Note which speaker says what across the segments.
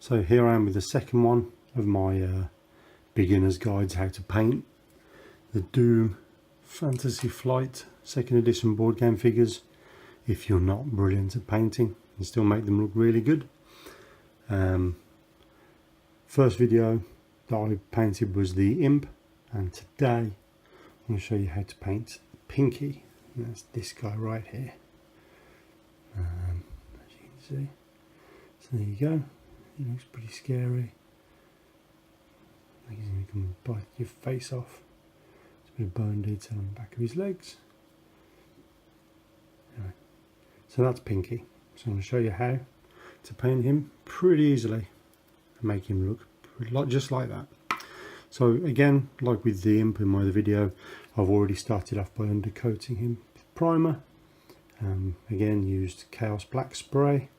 Speaker 1: So here I am with the second one of my beginner's guides how to paint the Doom Fantasy Flight 2nd edition board game figures. If you're not brilliant at painting, and still make them look really good. First video that I painted was the Imp, and today I'm going to show you how to paint Pinky. And that's this guy right here. As you can see. So there you go. He looks pretty scary. Like he's going to come and bite your face off. There's a bit of bone detail on the back of his legs. Anyway, so that's Pinky. So I'm going to show you how to paint him pretty easily and make him look just like that. So again, like with the Imp in my other video, I've already started off by undercoating him with primer. Again, used Chaos Black spray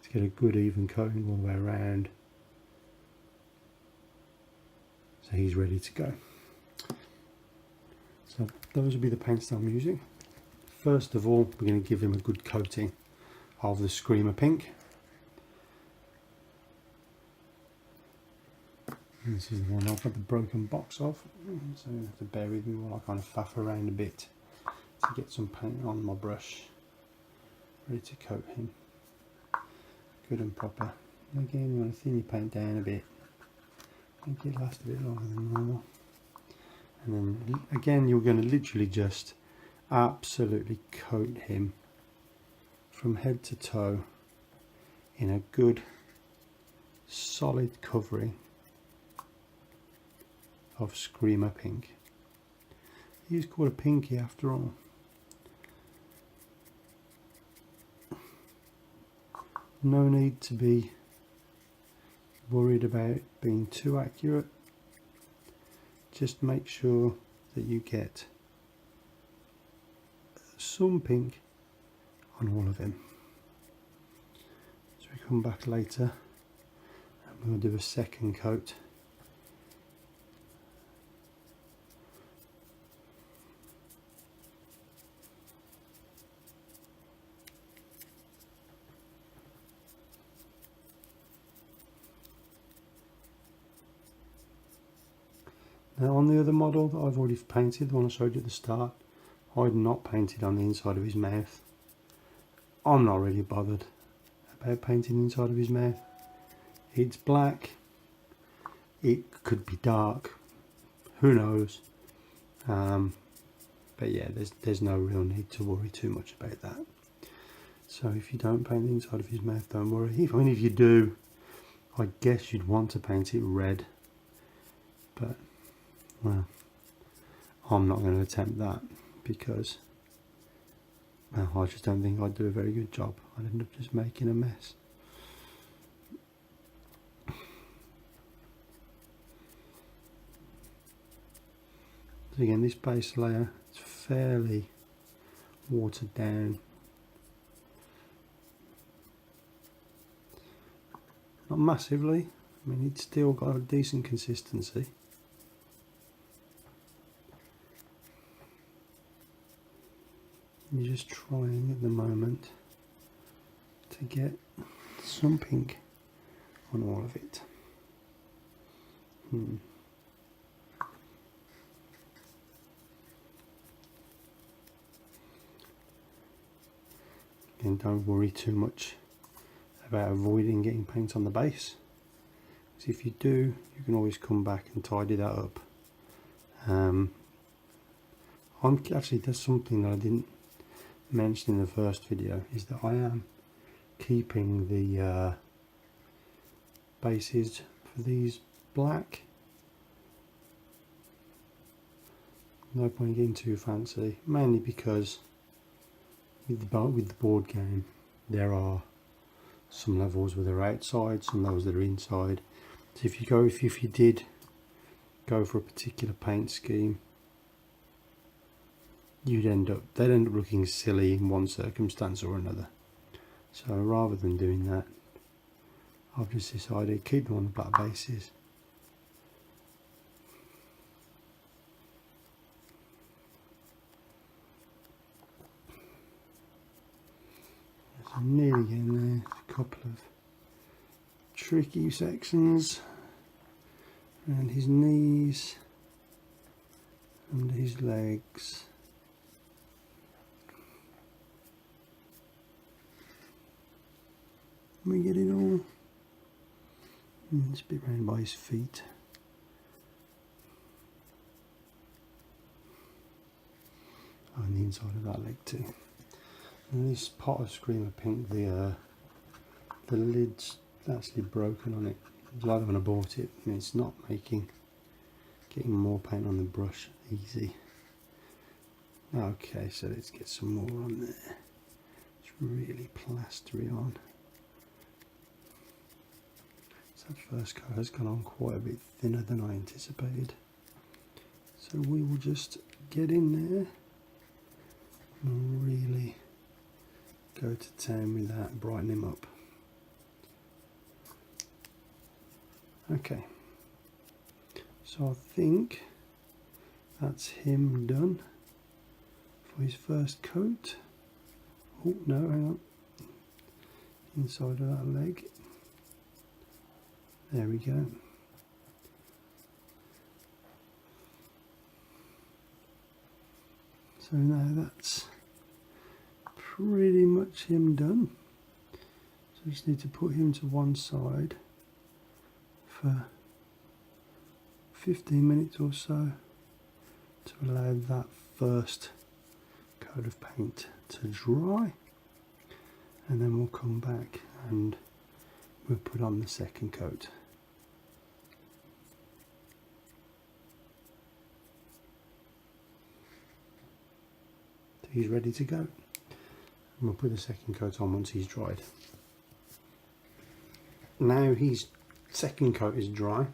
Speaker 1: to get a good even coating all the way around. So he's ready to go. So those will be the paints that I'm using. First of all, we're going to give him a good coating of the Screamer Pink. And this is the one I've got the broken box of, so you have to bear with me while I kind of faff around a bit to get some paint on my brush, ready to coat him good and proper. And again, you want to thin your paint down a bit, make it last a bit longer than normal. And then again, you're going to literally just absolutely coat him from head to toe in a good solid covering of Screamer Pink. He's called a Pinky after all. No need to be worried about being too accurate. Just make sure that you get some pink on all of him. So we come back later and we'll do a second coat. Now on the other model that I've already painted, the one I showed you at the start, I'd not painted on the inside of his mouth. I'm not really bothered about painting the inside of his mouth. It's black, it could be dark, who knows, but yeah, there's no real need to worry too much about that. So if you don't paint the inside of his mouth, don't worry. I mean, if you do, I guess you'd want to paint it red, but well, I'm not going to attempt that because, well, I just don't think I'd do a very good job. I'd end up just making a mess. So again, this base layer is fairly watered down. Not massively. I mean, it's still got a decent consistency. You're just trying at the moment to get some pink on all of it. And don't worry too much about avoiding getting paint on the base, because if you do, you can always come back and tidy that up. Actually, there's something that I didn't mention in the first video, is that I am keeping the bases for these black. No point getting too fancy, mainly because with the board game there are some levels where they're outside, some levels that are inside. So if you did go for a particular paint scheme, they'd end up looking silly in one circumstance or another. So rather than doing that, I've just decided to keep them on the black bases. So I'm nearly getting there. A couple of tricky sections around his knees, under his legs. We get it all. This bit round by his feet. Oh, and the inside of that leg too. And this pot of Screamer Pink, the lid's actually broken on it. It's like when I bought it, and it's not getting more paint on the brush easy. Okay, so let's get some more on there. It's really plastery on. So that first coat has gone on quite a bit thinner than I anticipated. So we will just get in there and really go to town with that, brighten him up. Okay, so I think that's him done for his first coat. Oh no, hang on, inside of that leg. There we go. So now that's pretty much him done. So I just need to put him to one side for 15 minutes or so to allow that first coat of paint to dry, and then we'll come back and we'll put on the second coat. So he's ready to go. And we'll put the second coat on once he's dried. Now his second coat is dry,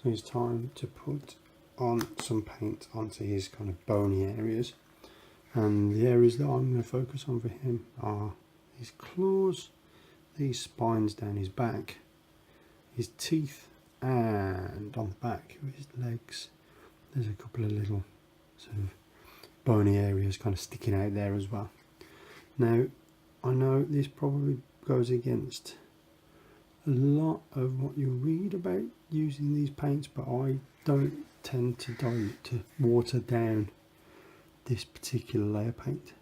Speaker 1: so it's time to put on some paint onto his kind of bony areas. And the areas that I'm going to focus on for him are his claws, these spines down his back, his teeth, and on the back of his legs there's a couple of little sort of bony areas kind of sticking out there as well. Now I know this probably goes against a lot of what you read about using these paints, but I don't tend to water down this particular layer paint.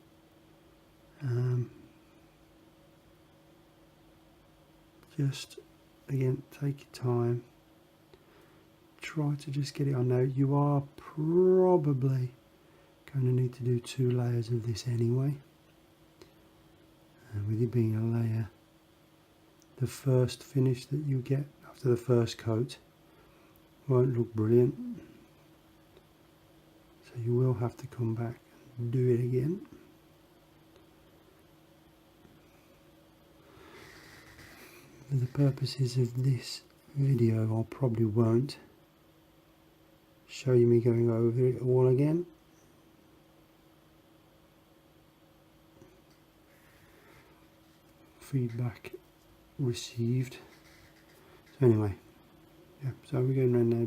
Speaker 1: Just again, take your time, try to just get it on. Now you are probably going to need to do 2 layers of this anyway, and with it being a layer, the first finish that you get after the first coat won't look brilliant, so you will have to come back and do it again. For the purposes of this video, I probably won't show you me going over it all again. Feedback received. So anyway, yeah, so we're going around now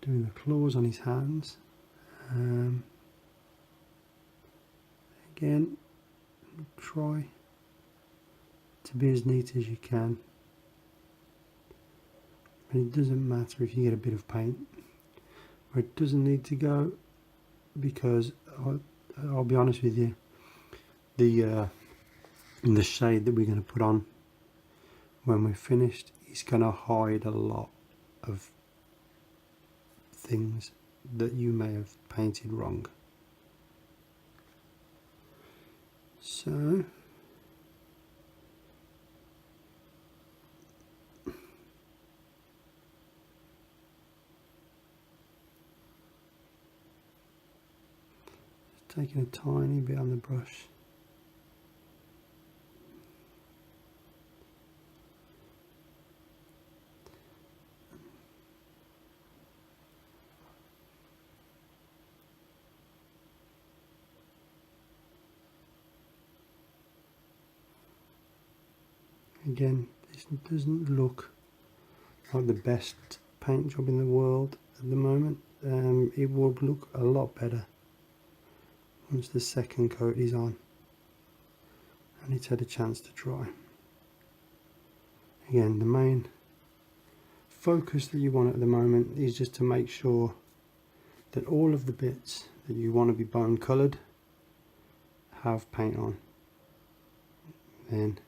Speaker 1: doing the claws on his hands. Again, try to be as neat as you can, and it doesn't matter if you get a bit of paint where it doesn't need to go, because I'll be honest with you, the shade that we're going to put on when we're finished is going to hide a lot of things that you may have painted wrong. So taking a tiny bit on the brush. Again, this doesn't look like the best paint job in the world at the moment. It will look a lot better once the second coat is on and it's had a chance to dry. Again, the main focus that you want at the moment is just to make sure that all of the bits that you want to be bone coloured have paint on. Then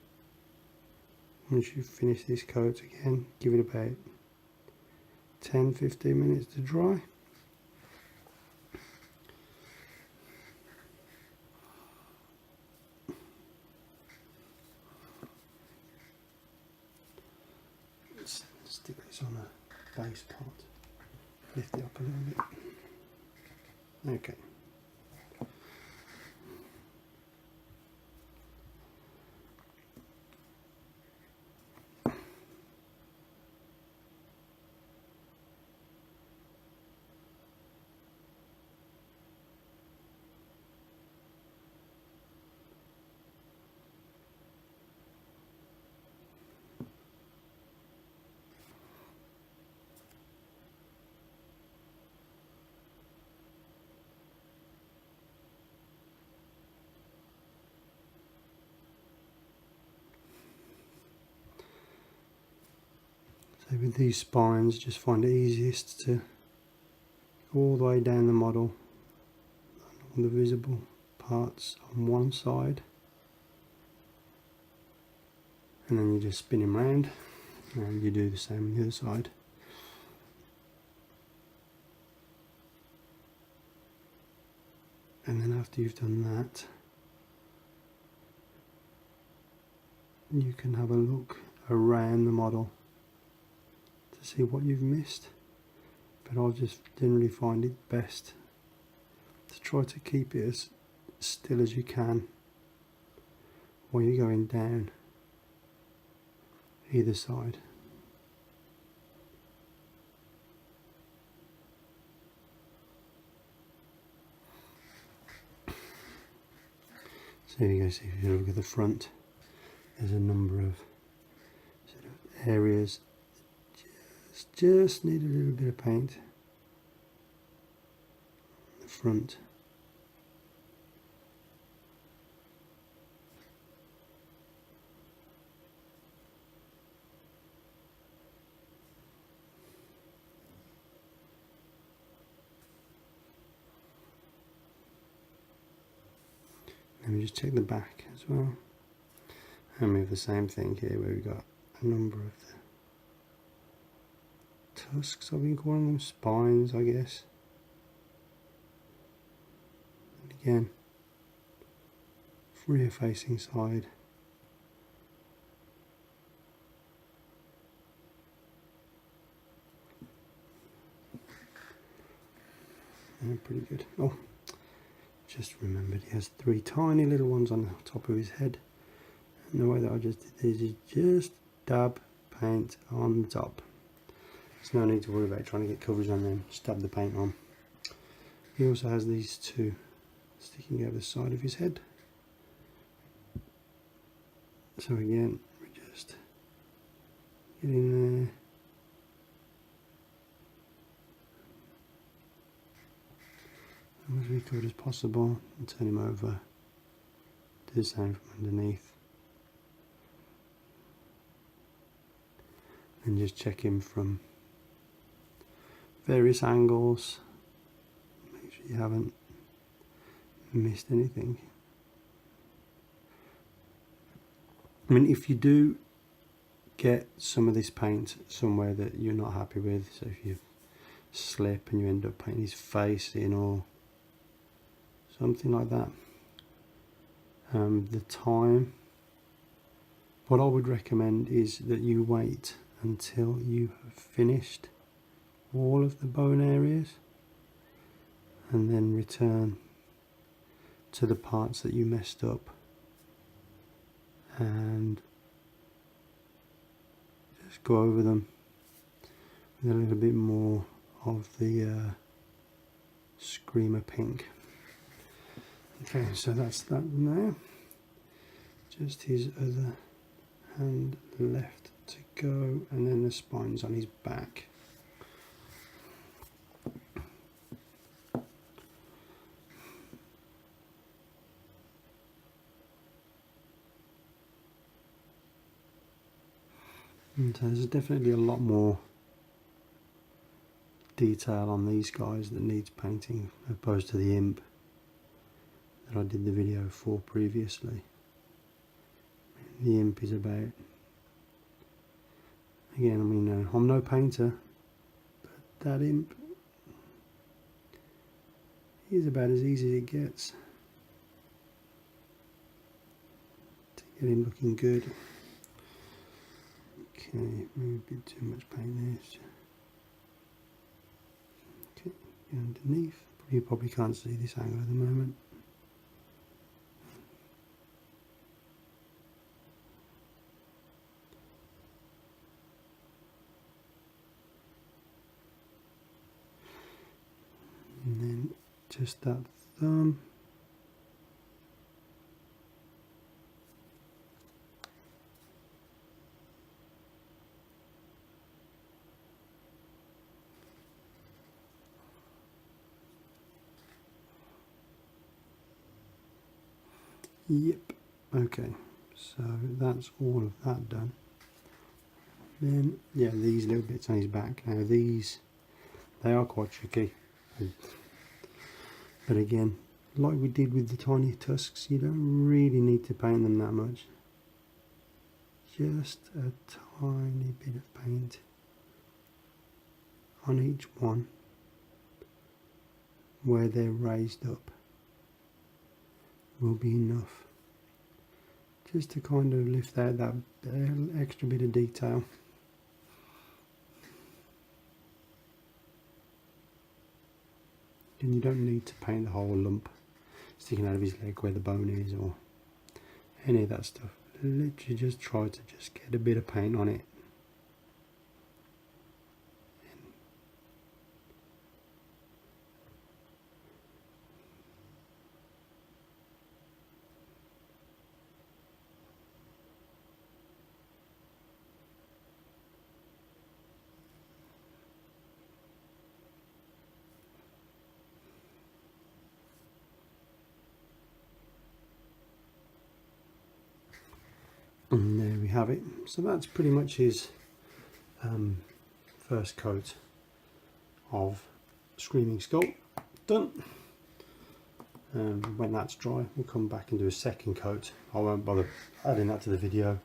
Speaker 1: once you finish this coat, again, give it about 10-15 minutes to dry. Let's stick this on the base part, lift it up a little bit. Okay. So with these spines, just find it easiest to go all the way down the model, all the visible parts on one side, and then you just spin him round, and you do the same on the other side. And then after you've done that, you can have a look around the model to see what you've missed, but I'll just generally find it best to try to keep it as still as you can while you're going down either side. So here you go, see if you look at the front, there's a number of sort of areas just need a little bit of paint. The front. Let me just check the back as well. And we have the same thing here where we've got a number of the tusks, I've been calling them, spines I guess. And again, rear facing side. And pretty good. Oh, just remembered he has 3 tiny little ones on the top of his head. And the way that I just did this is just dab paint on the top. There's no need to worry about trying to get coverage on them, just dab the paint on. He also has these 2 sticking out the side of his head. So again, we just get in there. As we covered as possible, and turn him over. Do the same from underneath. And just check him from various angles. Make sure you haven't missed anything. I mean, if you do get some of this paint somewhere that you're not happy with, so if you slip and you end up painting his face in or something like that, the time, what I would recommend is that you wait until you have finished all of the bone areas and then return to the parts that you messed up and just go over them with a little bit more of the screamer pink. Okay, so that's that now. Just his other hand left to go, and then the spines on his back. And there's definitely a lot more detail on these guys that needs painting opposed to the imp that I did the video for previously. The imp is about, again, I mean, I'm no painter, but that imp is about as easy as it gets to get him looking good. Okay, maybe a bit too much paint there. Okay, underneath. You probably can't see this angle at the moment. And then just that thumb. Yep, okay, so that's all of that done. Then, yeah, these little bits on his back. Now these, they are quite tricky. But again, like we did with the tiny tusks, you don't really need to paint them that much. Just a tiny bit of paint on each one where they're raised up will be enough, just to kind of lift out that extra bit of detail. And you don't need to paint the whole lump sticking out of his leg where the bone is or any of that stuff. Literally just try to just get a bit of paint on it. And there we have it. So that's pretty much his first coat of Screaming Skull done. When that's dry, we'll come back and do a second coat. I won't bother adding that to the video.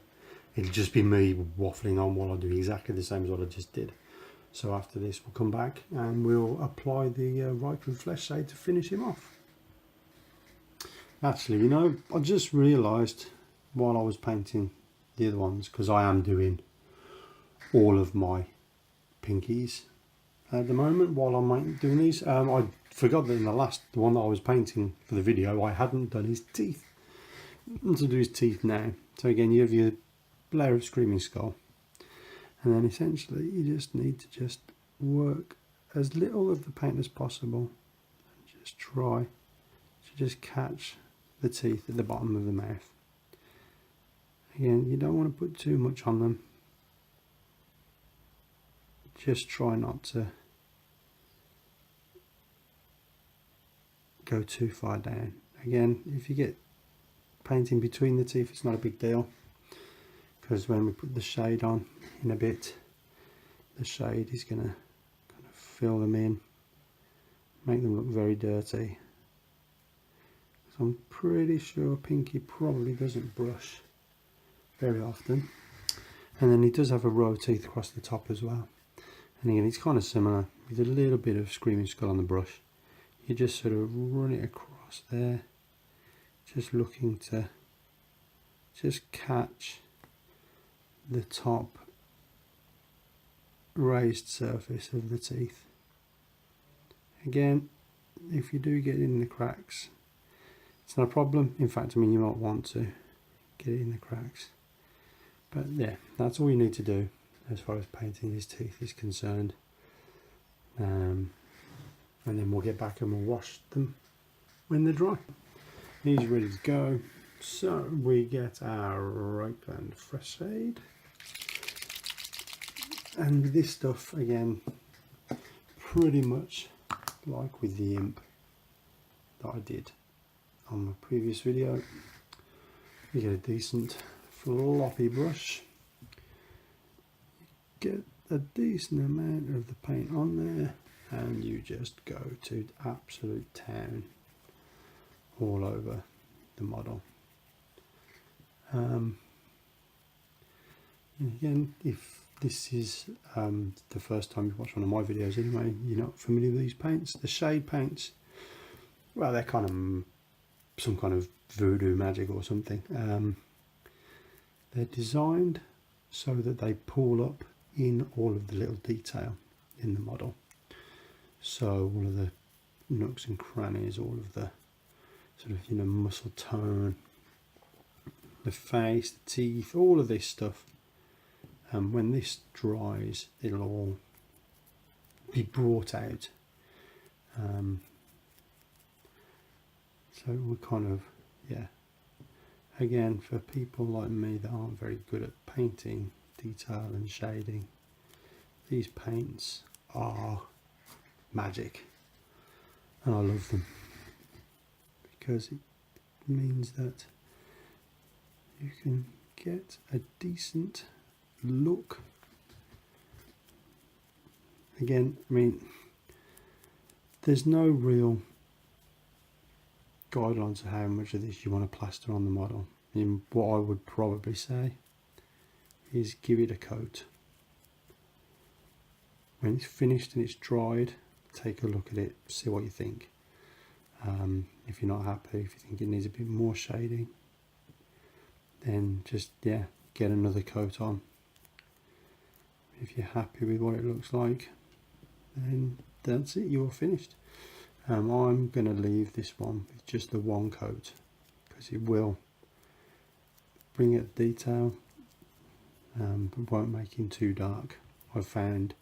Speaker 1: It'll just be me waffling on while I do exactly the same as what I just did. So after this, we'll come back and we'll apply the Ryken flesh shade to finish him off. Actually, you know, I just realised while I was painting the other ones, because I am doing all of my pinkies at the moment while I'm doing these. I forgot that in the one that I was painting for the video, I hadn't done his teeth. I'm to do his teeth now. So again, you have your layer of Screaming Skull, and then essentially you just need to just work as little of the paint as possible and just try to just catch the teeth at the bottom of the mouth. Again, you don't want to put too much on them. Just try not to go too far down. Again, if you get painting between the teeth, it's not a big deal, because when we put the shade on in a bit, the shade is going to kind of fill them in, make them look very dirty. So I'm pretty sure Pinky probably doesn't brush very often. And then he does have a row of teeth across the top as well. And again, it's kind of similar with a little bit of Screaming Skull on the brush. You just sort of run it across there, just looking to just catch the top raised surface of the teeth. Again, if you do get in the cracks, it's not a problem. In fact, I mean, you might want to get it in the cracks. But yeah, that's all you need to do as far as painting his teeth is concerned. And then we'll get back and we'll wash them when they're dry. He's ready to go. So we get our Ryken fresh shade. And this stuff, again, pretty much like with the imp that I did on the previous video. You get a decent floppy brush. get a decent amount of the paint on there, and you just go to absolute town all over the model. Again, if this is the first time you've watched one of my videos anyway, you're not familiar with these paints. The shade paints, well, they're kind of some kind of voodoo magic or something. They're designed so that they pull up in all of the little detail in the model. So all of the nooks and crannies, all of the sort of, you know, muscle tone, the face, the teeth, all of this stuff. When this dries, it'll all be brought out. So we're kind of, yeah. Again, for people like me that aren't very good at painting, detail and shading, these paints are magic, and I love them because it means that you can get a decent look. Again, I mean, there's no real guidelines of how much of this you want to plaster on the model. I mean, what I would probably say is give it a coat. When it's finished and it's dried, take a look at it, see what you think. If you're not happy, if you think it needs a bit more shading, then just, yeah, get another coat on. If you're happy with what it looks like, then that's it, you're finished. I'm going to leave this one with just the one coat because it will bring out detail, but won't make him too dark. I found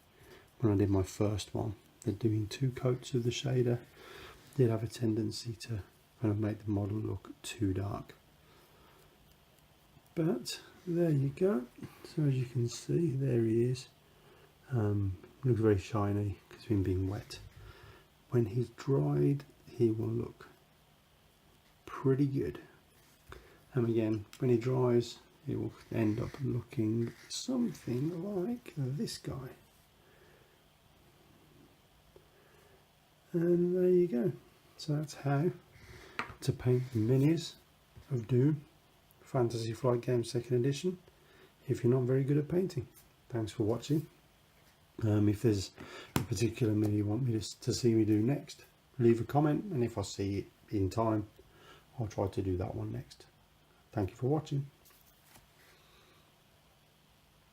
Speaker 1: when I did my first one that doing 2 coats of the shader did have a tendency to kind of make the model look too dark. But there you go. So as you can see, there he is. Looks very shiny because he's been being wet. When he's dried, he will look pretty good. And again, when he dries, he will end up looking something like this guy. And there you go. So that's how to paint the minis of Doom Fantasy Flight Game 2nd edition if you're not very good at painting. Thanks for watching. If there's a particular mini you want me to see me do next, leave a comment, and if I see it in time, I'll try to do that one next. Thank you for watching.